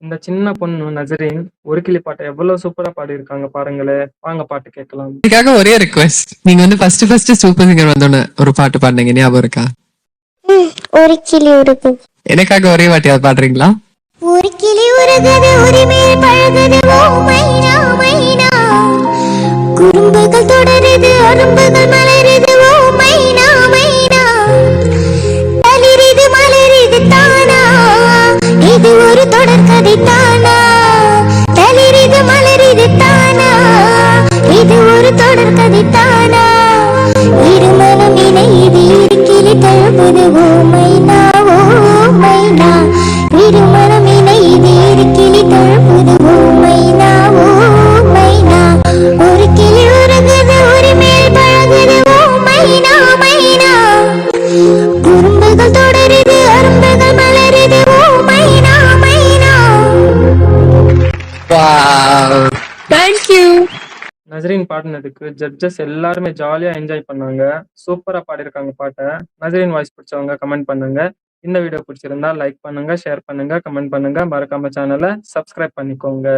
இந்த சின்ன பொண்ணு நசரீன் ஒரு கிளி பாட்டை எவ்வளவு சூப்பரா பாடியிருக்காங்க பாருங்களே. வாங்க பாட்டு கேட்கலாம். இதுக்காக ஒரே ரிக்வெஸ்ட், நீங்க வந்து ஃபர்ஸ்ட் சூப்பர் சிங்கர் வந்தோன்னு ஒரு பாட்டு பாடுனீங்க, ஞாபகம் இருக்கா? ஒரு கிளி உருகுது. எனக்காக ஒரே வாட்டி அதை பாடுறீங்களா? ஒரு கிளி உருகுது, உரிமையில் பழகுது, ஓ மைனா மைனா. குறும்புகள் தொடருது, அரும்புகள் மலருது, ஓ மைனா மைனா. தளிரிது மலரிது தானா, இது ஒரு தொடர்கதை தானா. தளிரிது மலரிது தானா, இது ஒரு தொடர்கதை தானா. இருமனம் இணையுது, இரு கிளி தழுவுது, ஓ மைனா ஓ மைனா. இருமனம் இணையுது, இரு கிளி தழுவுது, ஓ மைனா ஓ மைனா. ஒரு கிளி உருகுது, உரிமையில் பழகுது, ஓ மைனா மைனா. குறும்புகள் தொடருது, அரும்புகள் மலருது, ஓ மைனா மைனா. தேங்க்யூ. நசரீன் பாடினதுக்கு ஜட்ஜஸ் எல்லாருமே ஜாலியா என்ஜாய் பண்ணாங்க. சூப்பரா பாடியிருக்காங்க பாட்டை. நசரீன் வாய்ஸ் பிடிச்சவங்க கமெண்ட் பண்ணுங்க. இந்த வீடியோ பிடிச்சிருந்தா லைக் பண்ணுங்க, ஷேர் பண்ணுங்க, கமெண்ட் பண்ணுங்க. மறக்காம சேனலை சப்ஸ்கிரைப் பண்ணிக்கோங்க.